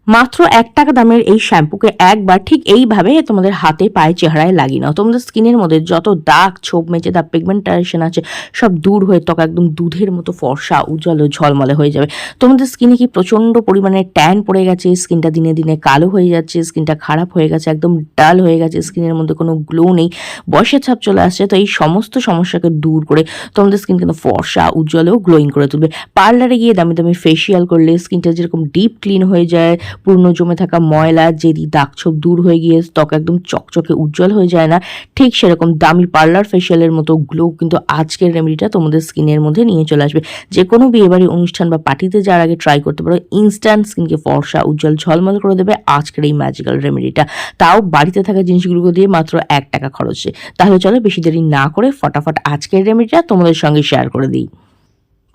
মাত্র ৳১ দামের এই শ্যাম্পুকে একবার ঠিক এইভাবে তোমাদের হাতে পায়ে চেহারায় লাগিয়ে নাও। তোমাদের স্কিনের মধ্যে যত দাগ, ছোপ, মেচে দাগ, পিগমেন্টেশন আছে সব দূর হয়ে ত্বক একদম দুধের মতো ফর্সা, উজ্জ্বল ও ঝলমলে হয়ে যাবে। তোমাদের স্কিনে কি প্রচণ্ড পরিমাণে ট্যান পড়ে গেছে, স্কিনটা দিনে দিনে কালো হয়ে যাচ্ছে, স্কিনটা খারাপ হয়ে গেছে, একদম ডাল হয়ে গেছে, স্কিনের মধ্যে কোনো গ্লো নেই, বয়সের ছাপ চলে আসছে, তো এই সমস্ত সমস্যাকে দূর করে তোমাদের স্কিন কিন্তু ফর্সা, উজ্জ্বল ও গ্লোয়িং করে তুলবে। পার্লারে গিয়ে দামি দামি ফেসিয়াল করলে স্কিনটা যেরকম ডিপ ক্লিন হয়ে যায়, পুরনো জমে থাকা ময়লা, জেদি, দাগছোপ দূর হয়ে গিয়ে ত্বক একদম চকচকে উজ্জ্বল হয়ে যায় না, ঠিক সেরকম দামি পার্লার ফেসিয়ালের মতো গ্লো কিন্তু আজকের রেমেডিটা তোমাদের স্কিনের মধ্যে নিয়ে চলে আসবে। যে কোনো বিয়েবাড়ি অনুষ্ঠান বা পার্টিতে যাওয়ার আগে ট্রাই করতে পারো, ইনস্ট্যান্ট স্কিনকে ফর্সা, উজ্জ্বল, ঝলমল করে দেবে আজকের এই ম্যাজিক্যাল রেমেডিটা, তাও বাড়িতে থাকা জিনিসগুলো দিয়ে মাত্র ৳1 খরচে। তাহলে চলো বেশি দেরি না করে ফটাফট আজকের রেমেডিটা তোমাদের সঙ্গে শেয়ার করে দিই।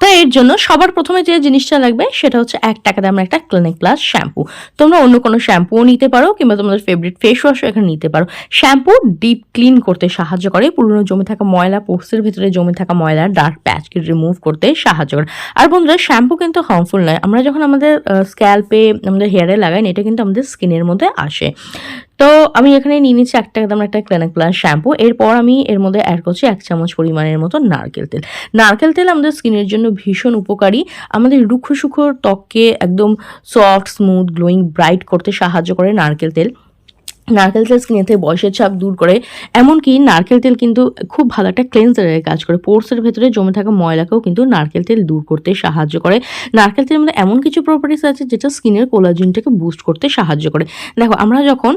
তাই এর জন্য সবার প্রথমে যে জিনিসটা লাগবে সেটা হচ্ছে ৳1 দামের একটা ক্লিনিক প্লাস শ্যাম্পু। তোমরা অন্য কোনো শ্যাম্পুও নিতে পারো কিংবা তোমাদের ফেভারিট ফেস ওয়াশও এখানে নিতে পারো। শ্যাম্পু ডিপ ক্লিন করতে সাহায্য করে, পুরনো জমে থাকা ময়লা, পোস্টের ভেতরে জমে থাকা ময়লা, ডার্ক প্যাচকে রিমুভ করতে সাহায্য করে। আর বন্ধুরা, শ্যাম্পু কিন্তু হার্মফুল নয়। আমরা যখন আমাদের স্ক্যাল্পে, আমাদের হেয়ারে লাগাই, এটা কিন্তু আমাদের স্কিনের মধ্যে আসে। তো আমি এখানে নিয়ে নিচ্ছি ৳1 দামের একটা ক্লিনিক প্লাস শ্যাম্পু। এরপর আমি এর মধ্যে অ্যাড করছি 1 চামচ পরিমাণের মতো নারকেল তেল। নারকেল তেল আমাদের স্কিনের জন্য ভীষণ উপকারী। আমাদের রুক্ষ শুষ্ক ত্বককে একদম সফট, স্মুথ, গ্লোয়িং, ব্রাইট করতে সাহায্য করে নারকেল তেল। নারকেল তেল স্কিনের থেকে বয়সের ছাপ দূর করে, এমনকি নারকেল তেল কিন্তু খুব ভালো একটা ক্লেন্সারের কাজ করে। পোর্সের ভেতরে জমে থাকা ময়লাকেও কিন্তু নারকেল তেল দূর করতে সাহায্য করে। নারকেল তেলের মধ্যে এমন কিছু প্রপার্টিস আছে যেটা স্কিনের কোলাজেনটাকে বুস্ট করতে সাহায্য করে। দেখো, আমরা যখন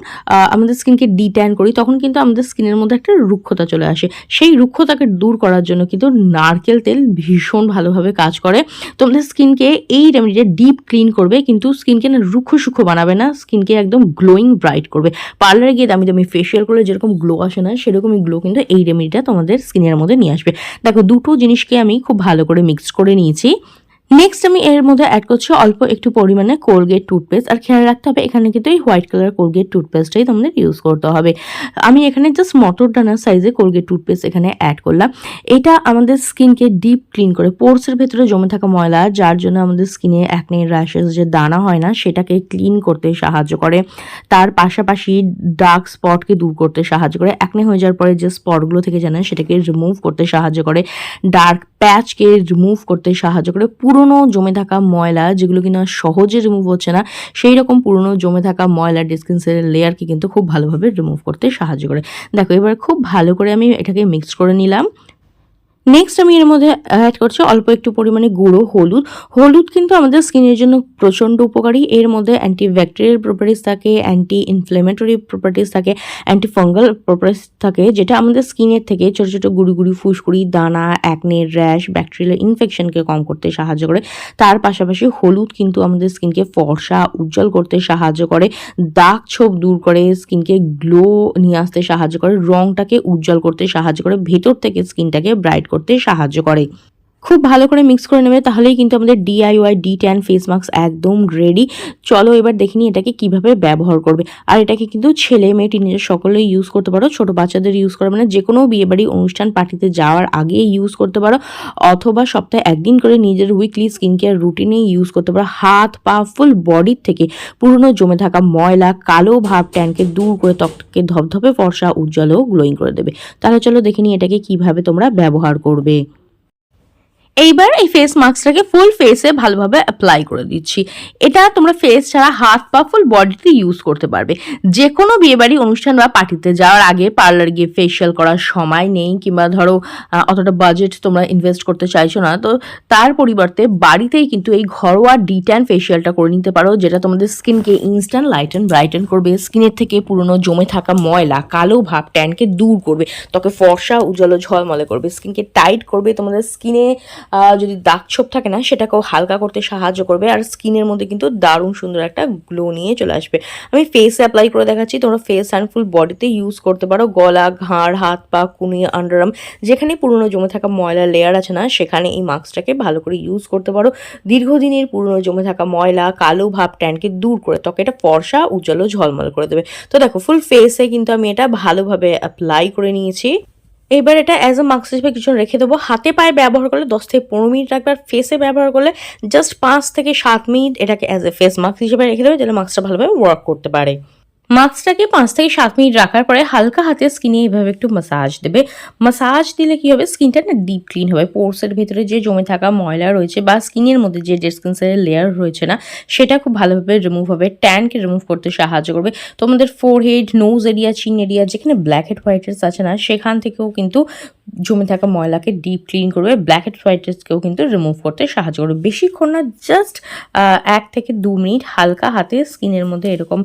আমাদের স্কিনকে ডিট্যান করি তখন কিন্তু আমাদের স্কিনের মধ্যে একটা রুক্ষতা চলে আসে। সেই রুক্ষতাকে দূর করার জন্য কিন্তু নারকেল তেল ভীষণ ভালোভাবে কাজ করে। তোমাদের স্কিনকে এই রেমেডিটা ডিপ ক্লিন করবে, কিন্তু স্কিনকে না রুক্ষ সূক্ষ্ম বানাবে না, স্কিনকে একদম গ্লোয়িং, ব্রাইট করবে। পার্লারে গিয়ে দামি দামি ফেসিয়াল করলে যেরকম গ্লো আসে না, সেরকমই গ্লো কিন্তু এই রেমেডিটা তোমাদের স্কিনের মধ্যে নিয়ে আসবে। দেখো, দুটো জিনিসকে আমি খুব ভালো করে মিক্স করে নিয়েছি। নেক্সট আমি এর মধ্যে অ্যাড করছি অল্প একটু পরিমাণে কোলগেট টুথপেস্ট। আর খেয়াল রাখতে হবে এখানে কিন্তু এই হোয়াইট কালার কোলগেট টুথপেস্টটাই তোমাদের ইউজ করতে হবে। আমি এখানে জাস্ট মটর দানার সাইজে কোলগেট টুথপেস্ট এখানে অ্যাড করলাম। এটা আমাদের স্কিনকে ডিপ ক্লিন করে, পোর্সের ভেতরে জমে থাকা ময়লা, যার জন্য আমাদের স্কিনে অ্যাকনে, র্যাশেস যে দানা হয় না, সেটাকে ক্লিন করতে সাহায্য করে। তার পাশাপাশি ডার্ক স্পটকে দূর করতে সাহায্য করে। অ্যাকনে হয়ে যাওয়ার পরে যে স্পটগুলো থেকে জানেন সেটাকে রিমুভ করতে সাহায্য করে। ডার্ক প্যাচকে রিমুভ করতে সাহায্য করে। পুরনো জমে থাকা ময়লা, যেগুলো কিনা সহজে রিমুভ হচ্ছে না, সেই রকম পুরনো জমে থাকা ময়লা স্কিন সেলের লেয়ারকে কিন্তু খুব ভালোভাবে রিমুভ করতে সাহায্য করে। দেখো, এবার খুব ভালো করে আমি এটাকে মিক্স করে নিলাম। নেক্সট আমি এর মধ্যে অ্যাড করছি অল্প একটু পরিমাণে গুঁড়ো হলুদ। হলুদ কিন্তু আমাদের স্কিনের জন্য প্রচণ্ড উপকারী। এর মধ্যে অ্যান্টিব্যাকটেরিয়াল প্রপার্টিস থাকে, অ্যান্টি ইনফ্লেমেটরি প্রপার্টিস থাকে, অ্যান্টি ফাঙ্গাল প্রপার্টিস থাকে, যেটা আমাদের স্কিনের থেকে ছোটো ছোটো গুঁড়ি গুঁড়ি, ফুসকুড়ি, দানা, অ্যাকনে, র্যাশ, ব্যাকটেরিয়াল ইনফেকশনকে কম করতে সাহায্য করে। তার পাশাপাশি হলুদ কিন্তু আমাদের স্কিনকে ফর্সা, উজ্জ্বল করতে সাহায্য করে, দাগ ছোপ দূর করে, স্কিনকে গ্লো নিয়ে আসতে সাহায্য করে, রঙটাকে উজ্জ্বল করতে সাহায্য করে, ভেতর থেকে স্কিনটাকে ব্রাইট করতে সাহায্য করে। খুব ভালো করে মিক্স করে নেবে, তাহলেই কিন্তু আমাদের DIY D10 ফেস মাস্ক একদম রেডি। চলো এবার দেখিনি এটাকে কিভাবে ব্যবহার করবে। আর এটাকে কিন্তু ছেলে মেয়ে টিনেজার সকলেই ইউজ করতে পারো, ছোট বাচ্চাদের ইউজ করবে না, যে কোনো বিয়েবাড়ি অনুষ্ঠান পার্টিতে যাওয়ার আগে ইউজ করতে পারো, অথবা সপ্তাহে একদিন করে নিজের উইকলি স্কিন কেয়ার রুটিনে ইউজ করতে পারো। হাত, পা, ফুল বডির থেকে পুরনো জমে থাকা ময়লা, কালো ভাব, ট্যানকে দূর করে ত্বককে ধপধপে ফর্সা, উজ্জ্বল ও গ্লোয়িং করে দেবে। তাহলে চলো দেখিনি এটাকে কিভাবে তোমরা ব্যবহার করবে। এইবার এই ফেস মাস্কটাকে ফুল ফেসে ভালোভাবে অ্যাপ্লাই করে দিচ্ছি। এটা তোমরা ফেস ছাড়া হাত, পা, ফুল বডিতে ইউজ করতে পারবে। যে কোনো বিয়েবাড়ি অনুষ্ঠান বা পার্টিতে যাওয়ার আগে পার্লার গিয়ে ফেসিয়াল করার সময় নেই, কিংবা ধরো অতটা বাজেট তোমরা ইনভেস্ট করতে চাইছো না, তো তার পরিবর্তে বাড়িতেই কিন্তু এই ঘরোয়া D10 ফেসিয়ালটা করে নিতে পারো, যেটা তোমাদের স্কিনকে ইনস্ট্যান্ট লাইটেন ব্রাইটেন করবে, স্কিনের থেকে পুরনো জমে থাকা ময়লা, কালো ভাব, ট্যানকে দূর করবে, ত্বকে ফর্সা, উজ্জ্বল, ঝলমলে করবে, স্কিনকে টাইট করবে, তোমাদের স্কিনে যদি দাগ ছোপ থাকে না সেটাকেও হালকা করতে সাহায্য করবে, আর স্কিনের মধ্যে কিন্তু দারুণ সুন্দর একটা গ্লো নিয়ে চলে আসবে। আমি ফেসে অ্যাপ্লাই করে দেখাচ্ছি, তোমরা ফেস অ্যান্ড ফুল বডিতে ইউজ করতে পারো। গলা, ঘাড়, হাত, পা, কুনি, আন্ডারআর্ম, যেখানে পুরনো জমে থাকা ময়লা লেয়ার আছে না, সেখানে এই মাস্কটাকে ভালো করে ইউজ করতে পারো। দীর্ঘদিনের পুরনো জমে থাকা ময়লা, কালো ভাব, ট্যানকে দূর করে ত্বকে এটা ফর্সা, উজ্জ্বল ও ঝলমল করে দেবে। তো দেখো, ফুল ফেসে কিন্তু আমি এটা ভালোভাবে অ্যাপ্লাই করে নিয়েছি। এবার এটা অ্যাজ আ মাস্ক হিসেবে কিছু রেখে দেবো। হাতে পায়ে ব্যবহার করলে 10 থেকে 15 মিনিট রাখবে, আর ফেসে ব্যবহার করলে জাস্ট 5 থেকে 7 মিনিট এটাকে অ্যাজ এ ফেস মাস্ক হিসেবে রেখে দেবে, যাতে মাস্কটা ভালোভাবে ওয়ার্ক করতে পারে। মাস্কটাকে 5 থেকে 7 মিনিট রাখার পরে হালকা হাতে স্কিনে এইভাবে একটু মাসাজ দেবে। মাসাজ দিলে কি হবে, স্কিনটা না ডিপ ক্লিন হবে। পোরসের ভেতরে যে জমে থাকা ময়লা রয়েছে বা স্কিনের মধ্যে যে ডেড স্কিন সেলের লেয়ার রয়েছে না, সেটা খুব ভালোভাবে রিমুভ হবে। ট্যানকে রিমুভ করতে সাহায্য করবে। তোমাদের forehead, nose area, chin area যেখানে ব্ল্যাক হেড হোয়াইট হেডস আছে না, সেখান থেকেও কিন্তু জমে থাকা ময়লাকে ডিপ ক্লিন করবে। ব্ল্যাক হেড হোয়াইট হেডসকেও কিন্তু রিমুভ করতে সাহায্য করবে। বেশিক্ষণ না, জাস্ট 1 থেকে 2 মিনিট হালকা হাতে স্কিনের মধ্যে এরকম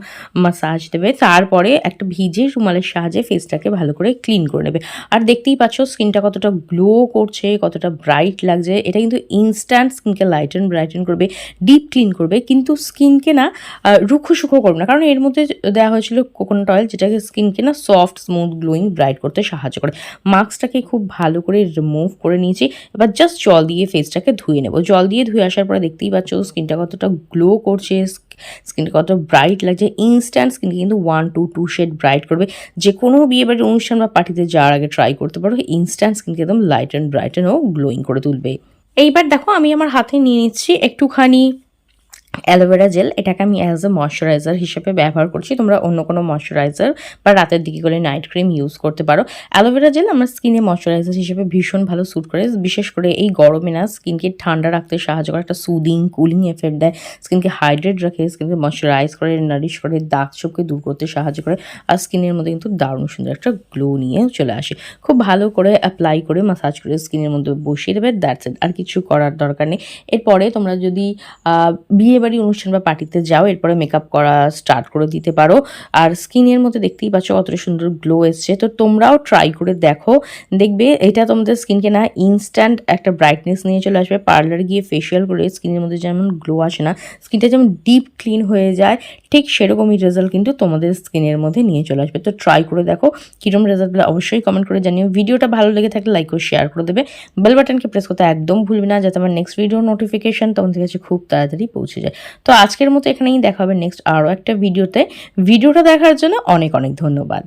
মাসাজ দেবে। তারপরে একটা ভিজে রুমালের সাহায্যে ফেসটাকে ভালো করে ক্লিন করে নেবে। আর দেখতেই পাচ্ছ স্কিনটা কতটা গ্লো করছে, কতটা ব্রাইট লাগছে। এটা কিন্তু ইনস্ট্যান্ট স্কিনকে ব্রাইটেন করবে, ডিপ ক্লিন করবে, কিন্তু স্কিনকে না রুক্ষ সুক্ষ করবে না, কারণ এর মধ্যে দেওয়া হয়েছিল কোকোনাট অয়েল, যেটাকে স্কিনকে না সফট, স্মুথ, গ্লোয়িং, ব্রাইট করতে সাহায্য করে। মাস্কটাকে খুব ভালো করে রিমুভ করে নিয়েছি। এবার জাস্ট জল দিয়ে ফেসটাকে ধুয়ে নেব। জল দিয়ে ধুয়ে আসার পরে দেখতেই পাচ্ছ স্কিনটা কতটা গ্লো করছে, স্কিনটা কত ব্রাইট লাগছে। ইনস্ট্যান্ট স্কিনকে কিন্তু 1 to 2 শেড ব্রাইট করবে। যে কোনো বিয়েবাড়ির অনুষ্ঠান বা পার্টিতে যাওয়ার আগে ট্রাই করতে পারো। ইনস্ট্যান্ট স্কিনকে একদম ব্রাইটেন ও গ্লোয়িং করে তুলবে। এইবার দেখো আমি আমার হাতে নিয়ে নিচ্ছি একটুখানি অ্যালোভেরা জেল। এটাকে আমি অ্যাজ এ ময়শ্চারাইজার হিসেবে ব্যবহার করছি। তোমরা অন্য কোনো ময়শ্চারাইজার বা রাতের দিকে করে নাইট ক্রিম ইউজ করতে পারো। অ্যালোভেরা জেল আমার স্কিনে ময়শ্চারাইজার হিসেবে ভীষণ ভালো স্যুট করে। বিশেষ করে এই গরমে না স্কিনকে ঠান্ডা রাখতে সাহায্য করে, একটা সুদিং, কুলিং এফেক্ট দেয়, স্কিনকে হাইড্রেট রাখে, স্কিনকে ময়শ্চারাইজ করে, নারিশ করে, দাগ ছোপকে দূর করতে সাহায্য করে। আর স্কিনের মধ্যে কিন্তু দারুণ সুন্দর একটা গ্লো নিয়ে চলে আসে। খুব ভালো করে অ্যাপ্লাই করে মাসাজ করে স্কিনের মধ্যে বসিয়ে দেবে। দ্যাটস ইট, আর কিছু করার দরকার নেই। এরপরে তোমরা যদি বিয়ে বাড়ি অনুষ্ঠান বা পার্টিতে যাও, এরপরে মেকআপ করা স্টার্ট করে দিতে পারো। আর স্কিনের মধ্যে দেখতেই পাচ্ছ কতটা সুন্দর গ্লো এসছে। তো তোমরাও ট্রাই করে দেখো, দেখবে এটা তোমাদের স্কিনকে না ইনস্ট্যান্ট একটা ব্রাইটনেস নিয়ে চলে আসবে। পার্লারে গিয়ে ফেশিয়াল করে স্কিনের মধ্যে যেমন গ্লো আসে না, স্কিনটা যেমন ডিপ ক্লিন হয়ে যায়, ঠিক সেরকমই রেজাল্ট কিন্তু তোমাদের স্কিনের মধ্যে নিয়ে চলে আসবে। তো ট্রাই করে দেখো, কীরকম রেজাল্ট পেলে অবশ্যই কমেন্ট করে জানিও। ভিডিওটা ভালো লেগে থাকলে লাইক ও শেয়ার করে দেবে। বেল বাটনকে প্রেস করতে একদম ভুলবে না, যাতে আমার নেক্সট ভিডিও নোটিফিকেশন তোমাদের কাছে খুব তাড়াতাড়ি পৌঁছে যায়। তো আজকের মতো এখানেই দেখা হবে নেক্সট আরও একটা ভিডিওতে। ভিডিওটা দেখার জন্য অনেক অনেক ধন্যবাদ।